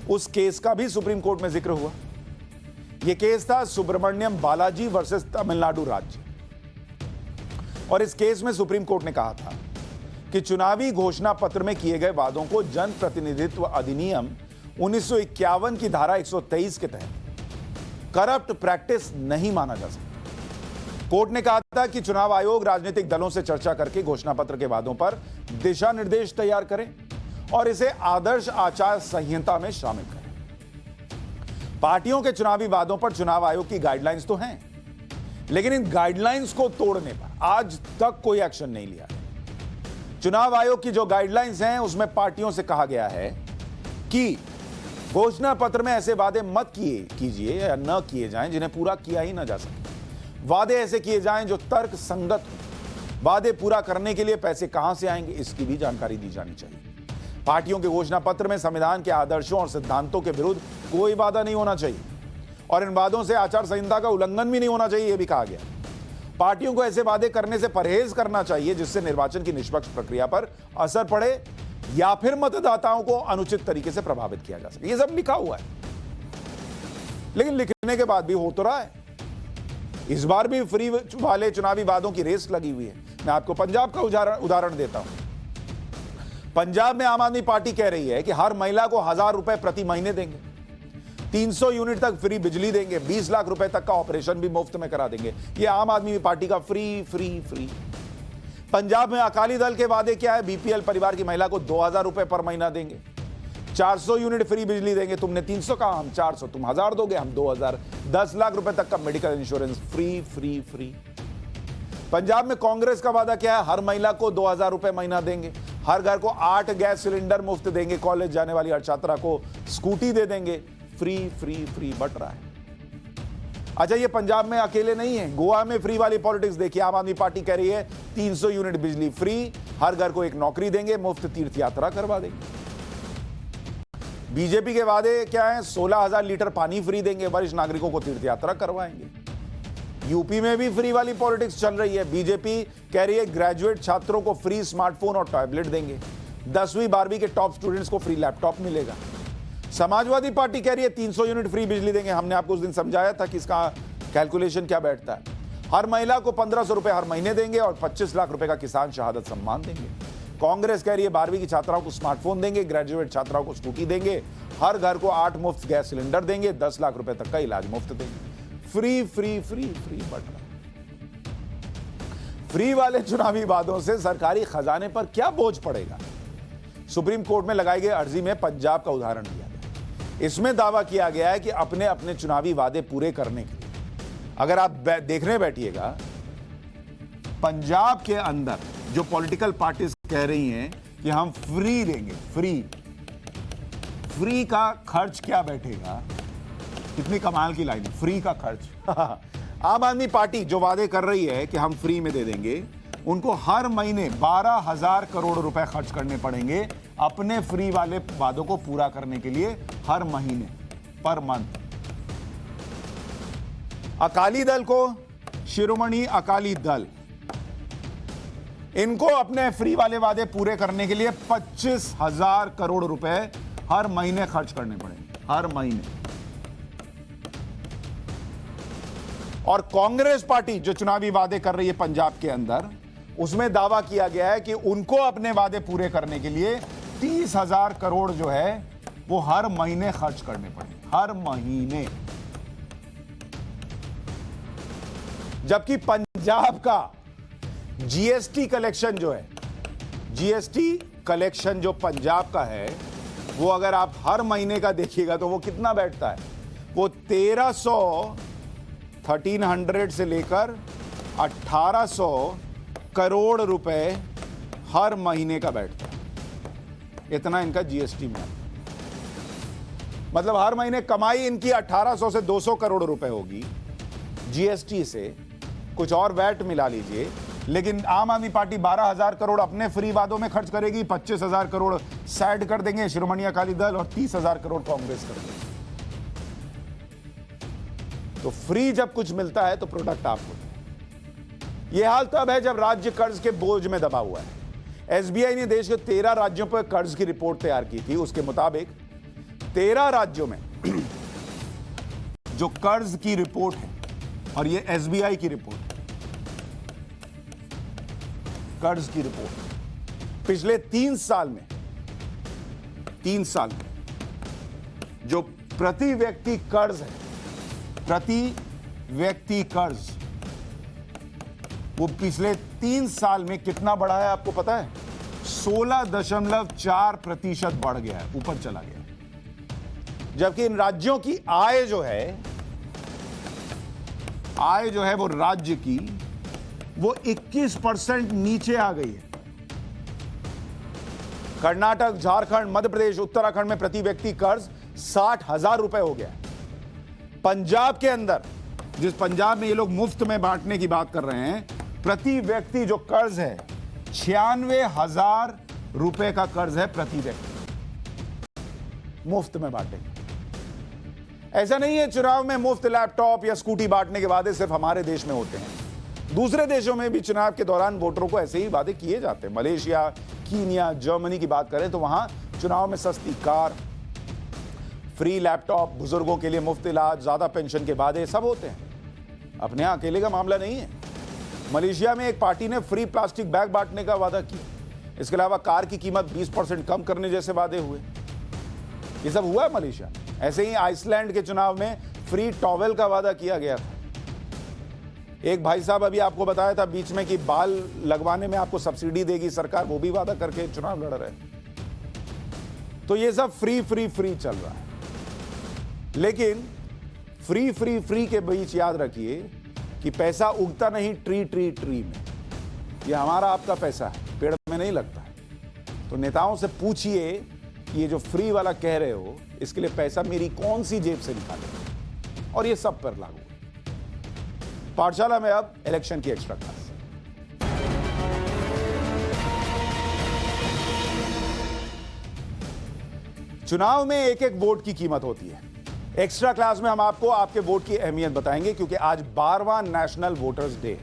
उस केस का भी सुप्रीम कोर्ट में जिक्र हुआ। यह केस था सुब्रमण्यम बालाजी वर्सेस तमिलनाडु राज्य। और इस केस में सुप्रीम कोर्ट ने कहा था कि चुनावी घोषणा पत्र में किए गए वादों को जन प्रतिनिधित्व अधिनियम 1951 की धारा 123 के तहत करप्ट प्रैक्टिस नहीं माना जा सकता। कोर्ट ने कहा था कि चुनाव आयोग राजनीतिक दलों से चर्चा करके घोषणा पत्र के वादों पर दिशा निर्देश तैयार करें और इसे आदर्श आचार संहिता में शामिल करें। पार्टियों के चुनावी वादों पर चुनाव आयोग की गाइडलाइंस तो हैं, लेकिन इन गाइडलाइंस को तोड़ने पर आज तक कोई एक्शन नहीं लिया। चुनाव आयोग की जो गाइडलाइंस हैं उसमें पार्टियों से कहा गया है कि घोषणा पत्र में ऐसे वादे मत कीजिए या न किए जाएं जिन्हें पूरा किया ही ना जा सके। वादे ऐसे किए जाएं जो तर्क संगत हो। वादे पूरा करने के लिए पैसे कहां से आएंगे, इसकी भी जानकारी दी जानी चाहिए। पार्टियों के घोषणा पत्र में संविधान के आदर्शों और सिद्धांतों के विरुद्ध कोई वादा नहीं होना चाहिए और इन वादों से आचार संहिता का उल्लंघन भी नहीं होना चाहिए, यह भी कहा गया। पार्टियों को ऐसे वादे करने से परहेज करना चाहिए जिससे निर्वाचन की निष्पक्ष प्रक्रिया पर असर पड़े या फिर मतदाताओं को अनुचित तरीके से प्रभावित किया जा सके। यह सब लिखा हुआ है, लेकिन लिखने के बाद भी हो तो रहा है। इस बार भी फ्री वाले चुनावी वादों की रेस लगी हुई है। मैं आपको पंजाब का उदाहरण देता हूं। पंजाब में आम आदमी पार्टी कह रही है कि हर महिला को 1000 रुपए प्रति महीने देंगे, 300 यूनिट तक फ्री बिजली देंगे, 20 लाख रुपए तक का ऑपरेशन भी मुफ्त में करा देंगे। यह आम आदमी पार्टी का फ्री फ्री फ्री। पंजाब में अकाली दल के वादे क्या है? बीपीएल परिवार की महिला को 2000 रुपए पर महीना देंगे, 400 यूनिट फ्री बिजली देंगे। तुमने 300 कहा, हम 400, तुम 1000 दोगे, हम 2000, 10 लाख रुपए तक का medical insurance free free free. Punjab में कांग्रेस का वादा क्या है? हर महिला को 2000 रुपए महीना देंगे, हर घर को 8 गैस सिलेंडर मुफ्त देंगे, कॉलेज जाने वाली हर छात्रा को स्कूटी दे देंगे। फ्री फ्री फ्री बट रहा है। अच्छा, ये पंजाब में अकेले नहीं है, गोवा में फ्री वाली पॉलिटिक्स देखिए। आम आदमी पार्टी कह रही है 300 यूनिट बिजली फ्री, हर घर को एक नौकरी देंगे, मुफ्त तीर्थ यात्रा करवा देंगे। बीजेपी के वादे क्या हैं? 16,000 लीटर पानी फ्री देंगे, वरिष्ठ नागरिकों को तीर्थ यात्रा करवाएंगे। यूपी में भी फ्री वाली पॉलिटिक्स चल रही है। बीजेपी कह रही है ग्रेजुएट छात्रों को फ्री स्मार्टफोन और टैबलेट देंगे, 10वीं 12वीं के टॉप स्टूडेंट्स को फ्री लैपटॉप मिलेगा। समाजवादी पार्टी कह रही है 300 यूनिट फ्री बिजली देंगे। हमने आपको उस दिन समझाया था कि इसका कैलकुलेशन क्या बैठता है। हर महिला को 1500 रुपए हर महीने देंगे और 25 लाख रुपए का किसान शहादत सम्मान देंगे। कांग्रेस कह रही है 12वीं की छात्राओं को स्मार्टफोन देंगे, ग्रेजुएट छात्राओं को स्कूटी देंगे, हर घर को 8 मुफ्त गैस सिलेंडर देंगे, 10 लाख रुपए तक का इलाज मुफ्त देंगे। Free free free free but रहा। फ्री वाले चुनावी वादों से सरकारी खजाने पर क्या बोझ पड़ेगा? सुप्रीम कोर्ट में लगाई गई अर्जी में पंजाब का उदाहरण दिया गया। इसमें दावा किया गया है कि अपने अपने चुनावी वादे पूरे करने के लिए, अगर आप देखने बैठिएगा, पंजाब के अंदर जो पॉलिटिकल पार्टीज कह रही हैं कि हम फ्री देंगे, फ्री का खर्च क्या बैठेगा? कितनी कमाल की लाइन है, फ्री का खर्च। आम आदमी पार्टी जो वादे कर रही है कि हम फ्री में दे देंगे, उनको हर महीने 12,000 करोड़ रुपए खर्च करने पड़ेंगे अपने फ्री वाले वादों को पूरा करने के लिए, हर महीने, पर मंथ। अकाली दल को, शिरोमणि अकाली दल, इनको अपने फ्री वाले वादे पूरे करने के लिए 25,000 करोड़ रुपए हर महीने खर्च करने पड़ेंगे, हर महीने। और कांग्रेस पार्टी जो चुनावी वादे कर रही है पंजाब के अंदर, उसमें दावा किया गया है कि उनको अपने वादे पूरे करने के लिए 30,000 करोड़ जो है वो हर महीने खर्च करने पड़ेंगे, हर महीने। जबकि पंजाब का जीएसटी कलेक्शन जो है, जीएसटी कलेक्शन जो पंजाब का है वो अगर आप हर महीने का देखिएगा तो वो कितना बैठता है, वो 1300 से लेकर 1800 करोड़ रुपए हर महीने का बैठता है। इतना इनका जीएसटी में, मतलब हर महीने कमाई इनकी 1800 से 200 करोड़ रुपए होगी जीएसटी से, कुछ और वैट मिला लीजिए। लेकिन आम आदमी पार्टी 12,000 करोड़ अपने फ्री वादों में खर्च करेगी, 25,000 करोड़ साइड कर देंगे शिरोमणि अकाली दल और 30,000 करोड़ कांग्रेस कर देंगे। तो फ्री जब कुछ मिलता है तो प्रोडक्ट आप होते हैं। यह हाल तब है जब राज्य कर्ज के बोझ में दबा हुआ है। एसबीआई ने देश के 13 राज्यों पर कर्ज की रिपोर्ट तैयार की थी। उसके मुताबिक 13 राज्यों में जो कर्ज की रिपोर्ट है, और ये एसबीआई की रिपोर्ट है, कर्ज की रिपोर्ट पिछले 3 साल में जो प्रति व्यक्ति कर्ज है, प्रति व्यक्ति कर्ज वो पिछले 3 साल में कितना बढ़ा है आपको पता है? 16.4% बढ़ गया है, ऊपर चला गया। जबकि इन राज्यों की आय जो है वो राज्य की वो 21% नीचे आ गई है। कर्नाटक, झारखंड, मध्य प्रदेश, उत्तराखंड में प्रति व्यक्ति कर्ज 60,000 रुपए हो गया है। पंजाब के अंदर, जिस पंजाब में ये लोग मुफ्त में बांटने की बात कर रहे हैं, प्रति व्यक्ति जो कर्ज है 96,000 रुपए का कर्ज है प्रति व्यक्ति, मुफ्त में बांटेंगे। ऐसा नहीं है चुनाव में मुफ्त लैपटॉप या स्कूटी बांटने के वादे सिर्फ हमारे देश में होते हैं। दूसरे देशों में भी चुनाव के दौरान वोटरों को ऐसे ही वादे किए जाते हैं। मलेशिया, कीनिया, जर्मनी की बात करें तो वहां चुनाव में सस्ती कार, फ्री लैपटॉप, बुजुर्गों के लिए मुफ्त इलाज, ज्यादा पेंशन के वादे सब होते हैं। अपने यहां अकेले का मामला नहीं है। मलेशिया में एक पार्टी ने फ्री प्लास्टिक बैग बांटने का वादा किया। इसके अलावा कार की कीमत 20% कम करने जैसे वादे हुए। ये सब हुआ है मलेशिया में। ऐसे ही आइसलैंड के चुनाव में फ्री टॉवेल का वादा किया गया था। एक भाई साहब अभी आपको बताया था बीच में कि बाल लगवाने में आपको सब्सिडी देगी सरकार, वो भी वादा करके चुनाव लड़ रहे हैं। तो ये सब फ्री चल रहा है। लेकिन फ्री के बीच याद रखिए कि पैसा उगता नहीं ट्री में। ये हमारा आपका पैसा है, पेड़ में नहीं लगता है। तो नेताओं से पूछिए ये जो फ्री वाला कह रहे हो, इसके लिए पैसा मेरी कौन सी जेब से निकाले, और ये सब पर लागू है। पाठशाला में अब इलेक्शन की एक्स्ट्रा क्लास। चुनाव में एक एक वोट की कीमत होती है। एक्स्ट्रा क्लास में हम आपको आपके वोट की अहमियत बताएंगे, क्योंकि आज 12वां नेशनल वोटर्स डे है।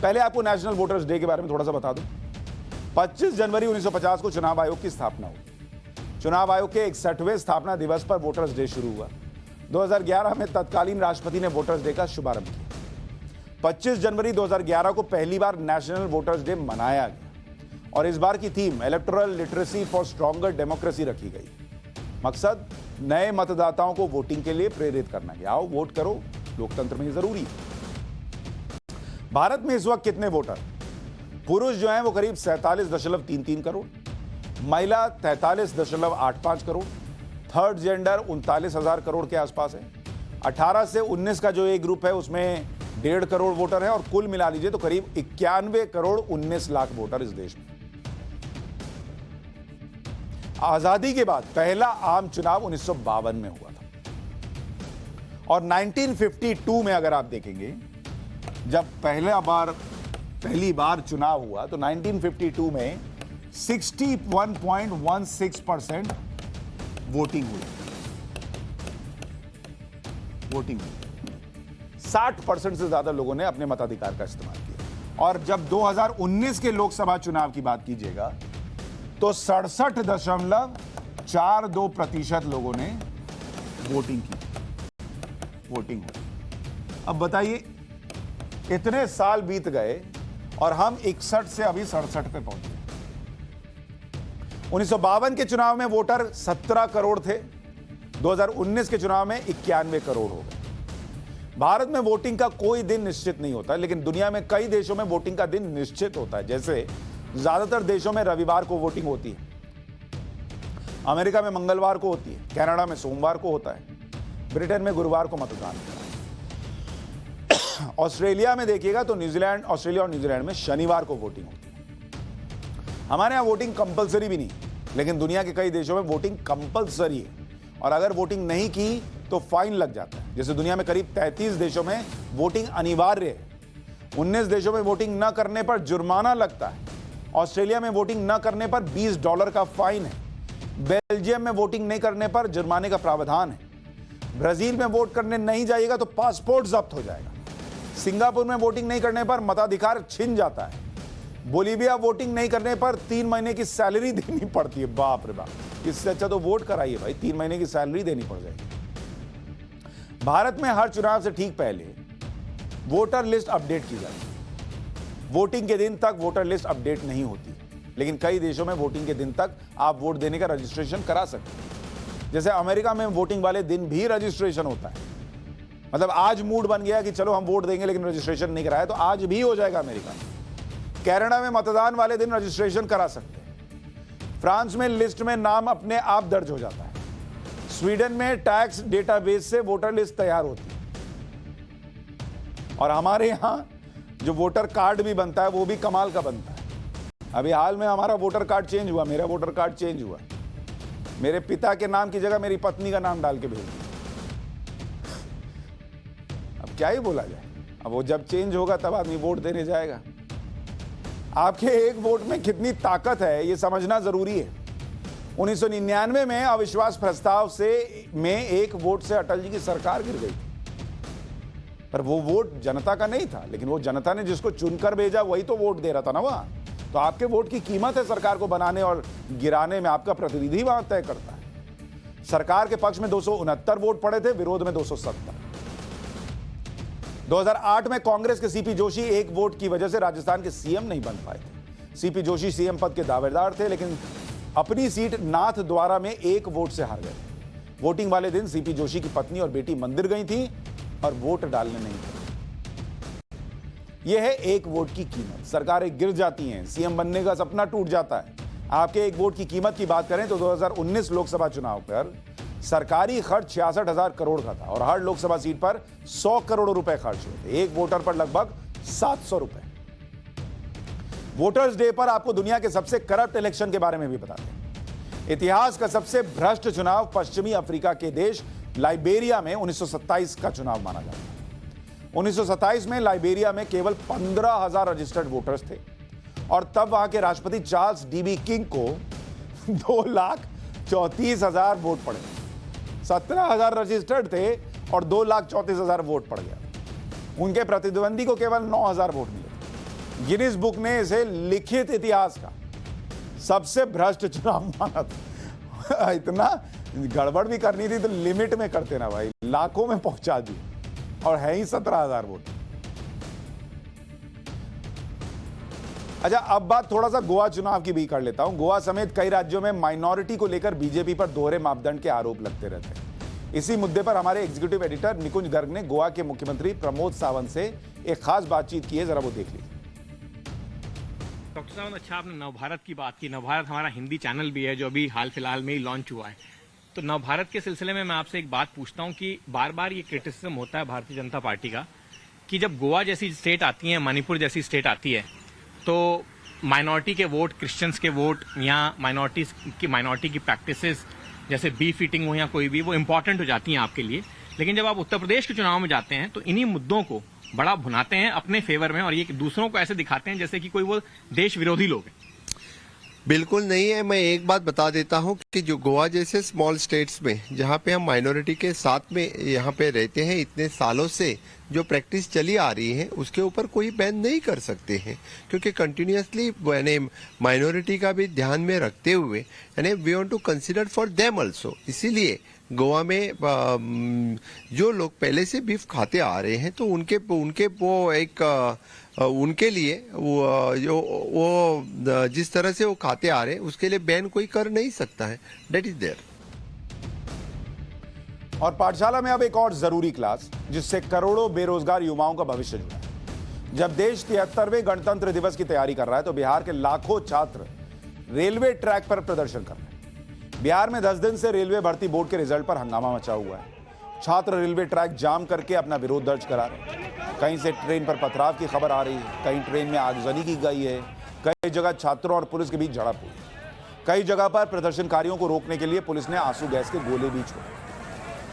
पहले आपको नेशनल वोटर्स डे के बारे में थोड़ा सा बता दूं। 25 जनवरी 1950 को चुनाव आयोग की स्थापना हुई। चुनाव आयोग के 61वें स्थापना दिवस पर वोटर्स डे शुरू हुआ। 2011 में तत्कालीन राष्ट्रपति ने वोटर्स डे का शुभारंभ किया। 25 जनवरी 2011 को पहली बार नेशनल वोटर्स डे मनाया गया और इस बार की theme electoral literacy for stronger democracy रखी गई। मकसद नए मतदाताओं को वोटिंग के लिए प्रेरित करना है। आओ वोट करो, लोकतंत्र में जरूरी है। भारत में इस वक्त कितने वोटर? पुरुष जो हैं वो करीब 47.33 करोड़, महिला 43.85 करोड़, थर्ड जेंडर 39,000 करोड़ के आसपास है। 18 से 19 का जो एक ग्रुप है उसमें 1.5 करोड़ वोटर है और कुल मिला लीजिए तो करीब 91 करोड़ 19 लाख वोटर इस देश में। आजादी के बाद पहला आम चुनाव 1952 में हुआ था और 1952 में अगर आप देखेंगे जब पहली बार चुनाव हुआ तो 1952 में 61.16% वोटिंग हुई। 60% से ज्यादा लोगों ने अपने मताधिकार का इस्तेमाल किया। और जब 2019 के लोकसभा चुनाव की बात कीजिएगा तो 67.42% लोगों ने वोटिंग की। अब बताइए, इतने साल बीत गए और हम 61 से अभी 67 पे पहुंचे। 1952 के चुनाव में वोटर 17 करोड़ थे, 2019 के चुनाव में 91 करोड़ हो गए। भारत में वोटिंग का कोई दिन निश्चित नहीं होता, लेकिन दुनिया में कई देशों में वोटिंग का दिन निश्चित होता है। जैसे ज्यादातर देशों में रविवार को वोटिंग होती है। अमेरिका में मंगलवार को होती है, कनाडा में सोमवार को होता है, ब्रिटेन में गुरुवार को मतदान होता है। ऑस्ट्रेलिया में देखिएगा तो न्यूजीलैंड, ऑस्ट्रेलिया और न्यूजीलैंड में शनिवार को वोटिंग होती है। हमारे यहां वोटिंग कंपलसरी भी नहीं, लेकिन दुनिया के कई देशों में वोटिंग कंपलसरी है, और अगर वोटिंग नहीं की तो फाइन लग जाता है। जैसे दुनिया में करीब 33 देशों में वोटिंग अनिवार्य है, 19 देशों में वोटिंग न करने पर जुर्माना लगता है। ऑस्ट्रेलिया में वोटिंग न करने पर $20 का फाइन है। बेल्जियम में वोटिंग नहीं करने पर जुर्माने का प्रावधान है। ब्राजील में वोट करने नहीं जाइएगा तो पासपोर्ट जब्त हो जाएगा। सिंगापुर में वोटिंग नहीं करने पर मताधिकार छिन जाता है। बोलीविया वोटिंग नहीं करने पर 3 महीने की सैलरी देनी पड़ती है। बाप रे बाप, इससे अच्छा तो वोट कराइए भाई, 3 महीने की सैलरी देनी पड़ जाएगी। भारत में हर चुनाव से ठीक पहले वोटर लिस्ट अपडेट की जाती है। वोटिंग के दिन तक वोटर लिस्ट अपडेट नहीं होती, लेकिन कई देशों में वोटिंग के दिन तक आप वोट देने का रजिस्ट्रेशन करा सकते हैं। जैसे अमेरिका में वोटिंग वाले दिन भी रजिस्ट्रेशन होता है। मतलब आज मूड बन गया कि चलो हम वोट देंगे, लेकिन रजिस्ट्रेशन नहीं कराया तो आज भी हो जाएगा अमेरिका में। कनाडा में मतदान वाले दिन रजिस्ट्रेशन करा सकते हैं। फ्रांस में लिस्ट में नाम अपने आप दर्ज हो जाता है। स्वीडन में टैक्स डेटाबेस से वोटर लिस्ट तैयार होती है। और हमारे यहां जो वोटर कार्ड भी बनता है वो भी कमाल का बनता है। अभी हाल में हमारा वोटर कार्ड चेंज हुआ, मेरा वोटर कार्ड चेंज हुआ। मेरे पिता के नाम की जगह मेरी पत्नी का नाम डाल के भेज दिया। अब क्या ही बोला जाए, अब वो जब चेंज होगा तब आदमी वोट देने जाएगा। आपके एक वोट में कितनी ताकत है ये समझना जरूरी है। 1999 में अविश्वास प्रस्ताव में एक वोट से अटल जी की सरकार गिर गई, पर वो वोट जनता का नहीं था, लेकिन वो जनता ने जिसको चुनकर भेजा वही तो वोट दे रहा था ना वहां। तो आपके वोट की कीमत है सरकार को बनाने और गिराने में, आपका प्रतिनिधि वहां तय करता है। सरकार के पक्ष में 269 वोट पड़े थे, विरोध में 270। 2008 में कांग्रेस के सीपी जोशी एक वोट की वजह से राजस्थान के सीएम नहीं बन पाए थे। सीपी जोशी सीएम पद के दावेदार थे, लेकिन अपनी सीट नाथ द्वारा में एक वोट से हार गए। वोटिंग वाले दिन सीपी जोशी की पत्नी और बेटी मंदिर गई थी और वोट डालने नहीं गई। यह है एक वोट की कीमत। सरकारें गिर जाती हैं, सीएम बनने का सपना टूट जाता है। आपके एक वोट की कीमत की बात करें तो 2019 लोकसभा चुनाव पर सरकारी खर्च 66,000 करोड़ का था, और हर लोकसभा सीट पर 100 करोड़ रुपए खर्च हुए थे। एक वोटर पर लगभग 700 रुपए। वोटर्स डे पर आपको दुनिया के सबसे करप्ट इलेक्शन के बारे में भी बताते हैं। इतिहास का सबसे भ्रष्ट चुनाव पश्चिमी अफ्रीका के देश लाइबेरिया में 1927 का चुनाव माना जाता है। 1927 में लाइबेरिया में केवल 15,000 रजिस्टर्ड वोटर्स थे, और तब वहां के राष्ट्रपति चार्ल्स डीबी किंग को 2,34,000 वोट पड़े। 17,000 रजिस्टर्ड थे और 2,34,000 वोट पड़ गया। उनके प्रतिद्वंदी को केवल 9,000 वोट मिले। गिनीज बुक ने इसे लिखित इतिहास का सबसे भ्रष्ट चुनाव माना था। इतना गड़बड़ भी करनी थी तो लिमिट में करते ना भाई, लाखों में पहुंचा दी, और है ही 17,000 वोट। अच्छा, अब बात थोड़ा सा गोवा चुनाव की भी कर लेता हूं। गोवा समेत कई राज्यों में माइनॉरिटी को लेकर बीजेपी पर दोहरे मापदंड के आरोप लगते रहते हैं। इसी मुद्दे पर हमारे एग्जीक्यूटिव एडिटर निकुंज गर्ग ने गोवा के मुख्यमंत्री प्रमोद सावंत से एक खास बातचीत की है, जरा वो देख लीजिए। डॉक्टर साहब, अच्छा आपने नवभारत की बात की। नवभारत हमारा हिंदी चैनल भी है जो अभी हाल फिलहाल में ही लॉन्च हुआ है। तो नवभारत के सिलसिले में मैं आपसे एक बात पूछता हूं कि बार बार ये क्रिटिसिज्म होता है भारतीय जनता पार्टी का कि जब गोवा जैसी स्टेट आती है, मणिपुर जैसी स्टेट आती है, तो माइनॉरिटी के वोट, क्रिश्चियंस के वोट या माइनॉरिटी की प्रैक्टिसेस जैसे बीफ ईटिंग हो या कोई भी, वो इंपॉर्टेंट हो जाती हैं आपके लिए। लेकिन जब आप उत्तर प्रदेश के चुनाव में जाते हैं तो इन्हीं मुद्दों को बड़ा भुनाते हैं अपने फेवर में, और ये दूसरों को ऐसे दिखाते हैं जैसे कि कोई वो देश विरोधी लोग हैं। बिल्कुल नहीं है। मैं एक बात बता देता हूं कि जो गोवा जैसे स्मॉल स्टेट्स में, जहां पे हम माइनॉरिटी के साथ में यहां पे रहते हैं, इतने सालों से जो प्रैक्टिस चली आ रही है उसके ऊपर कोई बैन नहीं कर सकते हैं, क्योंकि कंटिन्यूअसली यानी माइनॉरिटी का भी ध्यान में रखते हुए यानी we want to consider for them also. इसीलिए गोवा में जो लोग पहले से बीफ खाते आ रहे हैं तो उनके वो एक उनके लिए वो जिस तरह से वो खाते आ रहे हैं उसके लिए बैन कोई कर नहीं सकता है। That is there. और पाठशाला में अब एक और जरूरी क्लास जिससे करोड़ों बेरोजगार युवाओं का भविष्य जुड़ा है। जब देश 73वें गणतंत्र दिवस की तैयारी कर रहा है तो बिहार के लाखों छात्र रेलवे ट्रैक पर प्रदर्शन कर रहे हैं। बिहार में 10 दिन से रेलवे भर्ती बोर्ड के रिजल्ट पर हंगामा मचा हुआ है। छात्र रेलवे ट्रैक जाम करके अपना विरोध दर्ज करा रहे हैं। कहीं से ट्रेन पर पथराव की खबर आ रही है, कहीं ट्रेन में आगजनी की गई है, कई जगह छात्रों और पुलिस के बीच झड़प हुई। कई जगह पर प्रदर्शनकारियों को रोकने के लिए पुलिस ने आंसू गैस के गोले भी छोड़े।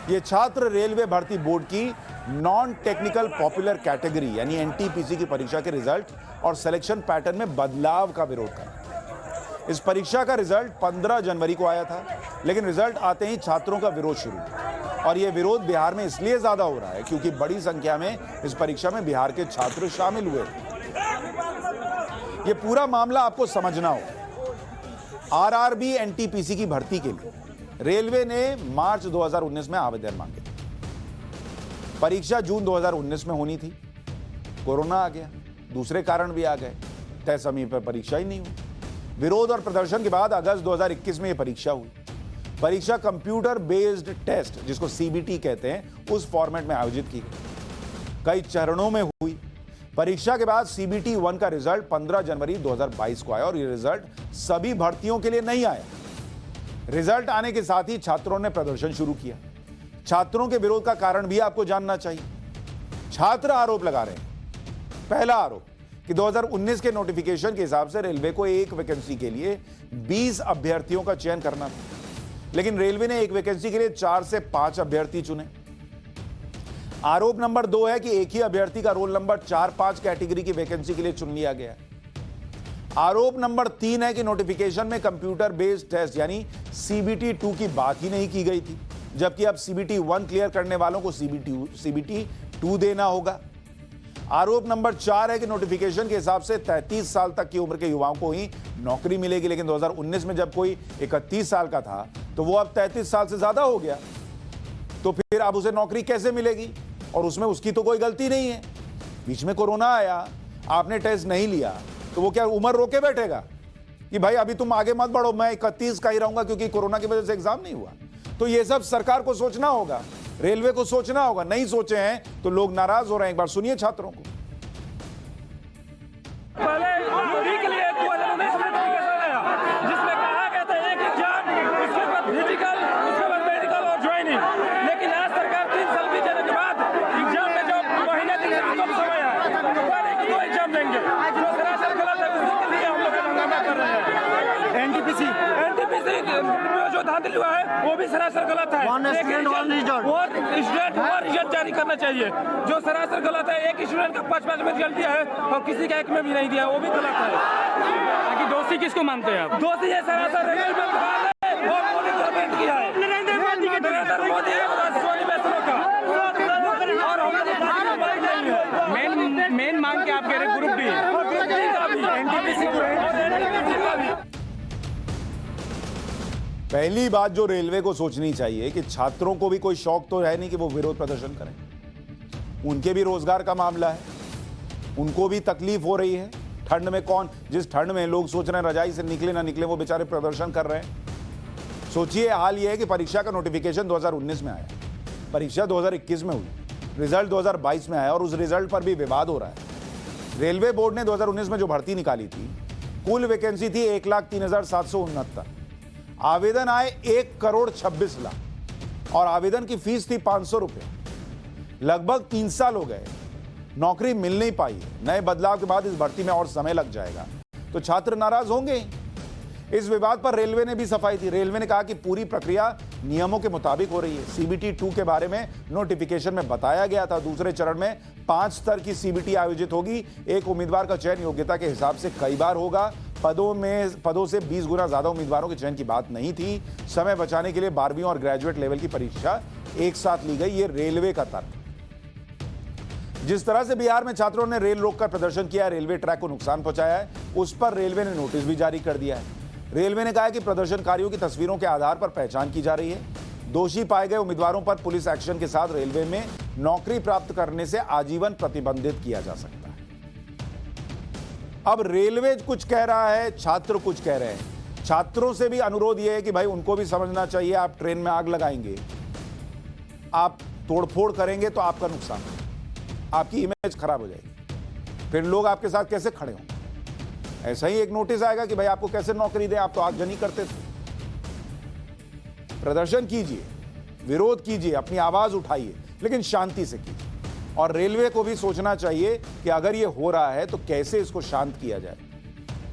ये छात्र रेलवे भर्ती बोर्ड की नॉन टेक्निकल पॉपुलर कैटेगरी यानी एनटीपीसी की परीक्षा के रिजल्ट और सिलेक्शन पैटर्न में बदलाव का विरोध कर रहे हैं। इस परीक्षा का रिजल्ट 15 जनवरी को आया था, लेकिन रिजल्ट आते ही छात्रों का विरोध शुरू हुआ। और यह विरोध बिहार में इसलिए ज्यादा हो रहा है क्योंकि बड़ी संख्या में इस परीक्षा में बिहार के छात्र शामिल हुए। यह पूरा मामला आपको समझना होगा। आरआरबी एनटीपीसी की भर्ती के लिए रेलवे ने मार्च 2019 में आवेदन मांगे थे। परीक्षा जून 2019 में होनी थी, कोरोना आ गया, दूसरे कारण भी आ गए, तय समय पर परीक्षा ही नहीं हुई। विरोध और प्रदर्शन के बाद अगस्त 2021 में यह परीक्षा हुई। परीक्षा कंप्यूटर बेस्ड टेस्ट जिसको सीबीटी कहते हैं उस फॉर्मेट में आयोजित की गई, कई चरणों में हुई। परीक्षा के बाद सीबीटी 1 का रिजल्ट 15 जनवरी 2022 को आया और यह रिजल्ट सभी भर्तियों के लिए नहीं आया। रिजल्ट आने के साथ ही छात्रों ने प्रदर्शन शुरू किया। छात्रों के विरोध का कारण भी आपको जानना चाहिए। छात्र आरोप लगा रहे हैं, पहला आरोप कि 2019 के नोटिफिकेशन के हिसाब से रेलवे को एक वैकेंसी के लिए 20 अभ्यर्थियों का चयन करना था, लेकिन रेलवे ने एक वैकेंसी के लिए 4 से 5 अभ्यर्थी चुने। आरोप नंबर 2 है कि एक ही अभ्यर्थी का रोल नंबर 4-5 कैटेगरी की वैकेंसी के लिए चुन लिया गया। आरोप नंबर 3 है कि नोटिफिकेशन में कंप्यूटर बेस्ड टेस्ट यानी सीबीटी 2 की बात ही नहीं की गई थी, जबकि अब सीबीटी 1 क्लियर करने वालों को सीबीटी 2 देना होगा। आरोप नंबर 4 है कि नोटिफिकेशन के हिसाब से 33 साल तक की उम्र के युवाओं को ही नौकरी मिलेगी, लेकिन 2019 में जब कोई 31 साल का था तो वो अब 33 साल से ज्यादा हो गया, तो फिर अब उसे नौकरी कैसे मिलेगी? और उसमें उसकी तो कोई गलती नहीं है। बीच में कोरोना आया, आपने टेस्ट नहीं लिया, तो वो क्या उम्र रोके बैठेगा कि भाई अभी तुम आगे मत बढ़ो, मैं 31 का ही रहूंगा क्योंकि कोरोना की वजह से एग्जाम नहीं हुआ? तो ये सब सरकार को सोचना होगा, रेलवे को सोचना होगा। नहीं सोचे हैं तो लोग नाराज हो रहे हैं। एक बार सुनिए छात्रों को। पहले यूपी के लिए 2019 में नोटिफिकेशन आया जिसमें कहा गया था एक एग्जाम, उसके बाद फिजिकल, उसके बाद मेडिकल और ज्वाइनिंग। लेकिन आज सरकार 3 साल बीतने के बाद एग्जाम में जो महीने दिन से कम समय है तो पहले की 2 एग्जाम देंगे, जो सरासर गलत है। उसके लिए हम लोग हंगामा कर रहे हैं। एनटीपीसी जो धांधली हुआ है वो भी सरासर गलत है। और रिजल्ट जारी करना चाहिए, जो सरासर गलत है। एक स्टूडेंट का 5 में रिजल्ट दिया है और किसी का 1 में भी नहीं दिया, वो भी गलत है। ताकि दोषी किसको मानते हैं आप? दोषी है सरासर रेलवे विभाग है और मोदी गवर्नमेंट किया है, नरेंद्र मोदी और सोनी वैष्णव का। और हमारे मेन मांग के आप कह रहे ग्रुप डी एनटीपीसी का भी। पहली बात जो रेलवे को सोचनी चाहिए कि छात्रों को भी कोई शौक तो है नहीं कि वो विरोध प्रदर्शन करें। उनके भी रोजगार का मामला है, उनको भी तकलीफ हो रही है। ठंड में जिस ठंड में लोग सोच रहे हैं रजाई से निकले ना निकले, वो बेचारे प्रदर्शन कर रहे हैं। सोचिए, हाल ये है कि परीक्षा का नोटिफिकेशन 2019 में आया, परीक्षा 2021 में हुई, रिजल्ट 2022 में आया और उस रिजल्ट पर भी विवाद हो रहा है। रेलवे बोर्ड ने 2019 में जो भर्ती निकाली थी, कुल वैकेंसी थी 1,03,769। आवेदन आए 1,26,00,000 और आवेदन की फीस थी 500 रुपये। लगभग 3 साल हो गए, नौकरी मिल नहीं पाई है। नए बदलाव के बाद इस भर्ती में और समय लग जाएगा, तो छात्र नाराज होंगे। इस विवाद पर रेलवे ने भी सफाई दी। रेलवे ने कहा कि पूरी प्रक्रिया नियमों के मुताबिक हो रही है। सीबीटी 2 के बारे में नोटिफिकेशन में बताया गया था। दूसरे चरण में 5 स्तर की सीबीटी आयोजित होगी। एक उम्मीदवार का चयन योग्यता के हिसाब से कई बार होगा। पदों से 20 गुना ज्यादा उम्मीदवारों के चयन की बात नहीं थी। समय बचाने के लिए 12वीं और ग्रेजुएट लेवल की परीक्षा एक साथ ली गई। ये रेलवे का तर्क। जिस तरह से बिहार में छात्रों ने रेल रोककर प्रदर्शन किया, रेलवे ट्रैक को नुकसान पहुंचाया है, उस पर रेलवे ने नोटिस भी जारी कर दिया है। रेलवे ने कहा है कि प्रदर्शनकारियों की तस्वीरों के आधार पर पहचान की जा रही है। दोषी पाए गए उम्मीदवारों पर पुलिस एक्शन के साथ रेलवे में नौकरी प्राप्त करने से आजीवन प्रतिबंधित किया जा सकता है। अब रेलवे कुछ कह रहा है, छात्र कुछ कह रहे हैं। छात्रों से भी अनुरोध यह है कि भाई उनको भी समझना चाहिए, आप ट्रेन में आग लगाएंगे, आप तोड़फोड़ करेंगे तो आपका नुकसान है, आपकी इमेज खराब हो जाएगी। फिर लोग आपके साथ कैसे खड़े होंगे? ऐसा ही एक नोटिस आएगा कि भाई आपको कैसे नौकरी दें, आप तो आगजनी करते थे। प्रदर्शन कीजिए, विरोध कीजिए, अपनी आवाज उठाइए, लेकिन शांति से कीजिए। और रेलवे को भी सोचना चाहिए कि अगर ये हो रहा है तो कैसे इसको शांत किया जाए।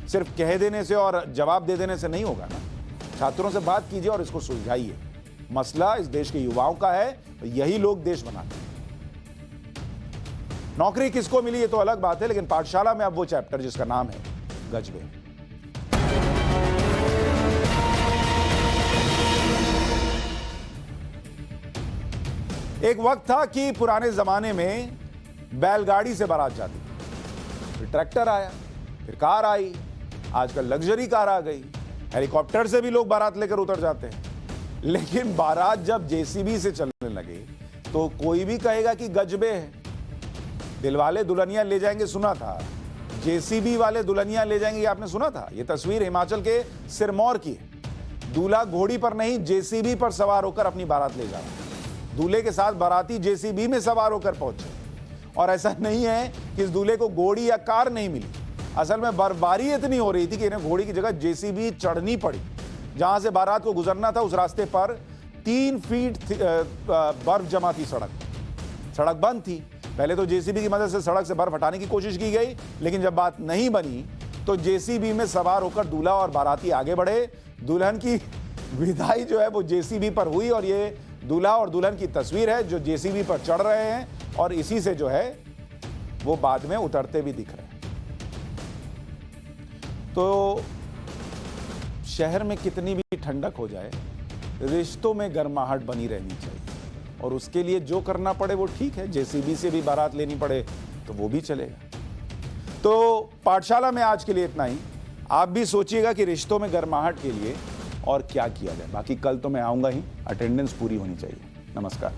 सिर्फ कह देने से और जवाब दे देने से नहीं होगा ना। छात्रों से बात कीजिए और इसको सुलझाइए। मसला इस देश के युवाओं का है, यही लोग देश बनाते हैं। नौकरी किसको मिली ये तो अलग बात है, लेकिन पाठशाला में अब वो चैप्टर जिसका नाम है गजबे। एक वक्त था कि पुराने जमाने में बैलगाड़ी से बारात जाती थी, फिर ट्रैक्टर आया, फिर कार आई, आजकल लग्जरी कार आ गई, हेलीकॉप्टर से भी लोग बारात लेकर उतर जाते हैं। लेकिन बारात जब जेसीबी से चलने लगे तो कोई भी कहेगा कि गजबे है। दिलवाले दुल्हनिया ले जाएंगे सुना था, जेसीबी वाले दुल्हनिया ले जाएंगे ये आपने सुना था? ये तस्वीर हिमाचल के सिरमौर की है। दूल्हा घोड़ी पर नहीं जेसीबी पर सवार होकर अपनी बारात ले जा रहा है। दूल्हे के साथ बाराती जेसीबी में सवार होकर पहुंचे। और ऐसा नहीं है कि इस दूल्हे को घोड़ी या कार नहीं मिली, असल में बर्फबारी इतनी हो रही थी कि इन्हें घोड़ी की जगह जेसीबी चढ़नी पड़ी। जहां से बारात को गुजरना था उस रास्ते पर 3 फीट बर्फ जमा थी, सड़क बंद थी। पहले तो जेसीबी की मदद से सड़क से बर्फ हटाने की कोशिश की गई, लेकिन जब बात नहीं बनी तो जेसीबी में सवार होकर दूल्हा और बाराती आगे बढ़े। दुल्हन की विदाई जो है वो जेसीबी पर हुई और ये दूल्हा और दुल्हन की तस्वीर है जो जेसीबी पर चढ़ रहे हैं और इसी से जो है वो बाद में उतरते भी दिख रहे हैं। तो शहर में कितनी भी ठंडक हो जाए, रिश्तों में गर्माहट बनी रहनी चाहिए। और उसके लिए जो करना पड़े वो ठीक है, जेसीबी से भी बारात लेनी पड़े तो वो भी चलेगा। तो पाठशाला में आज के लिए इतना ही। आप भी सोचिएगा कि रिश्तों में गर्माहट के लिए और क्या किया जाए। बाकी कल तो मैं आऊंगा ही, अटेंडेंस पूरी होनी चाहिए। नमस्कार।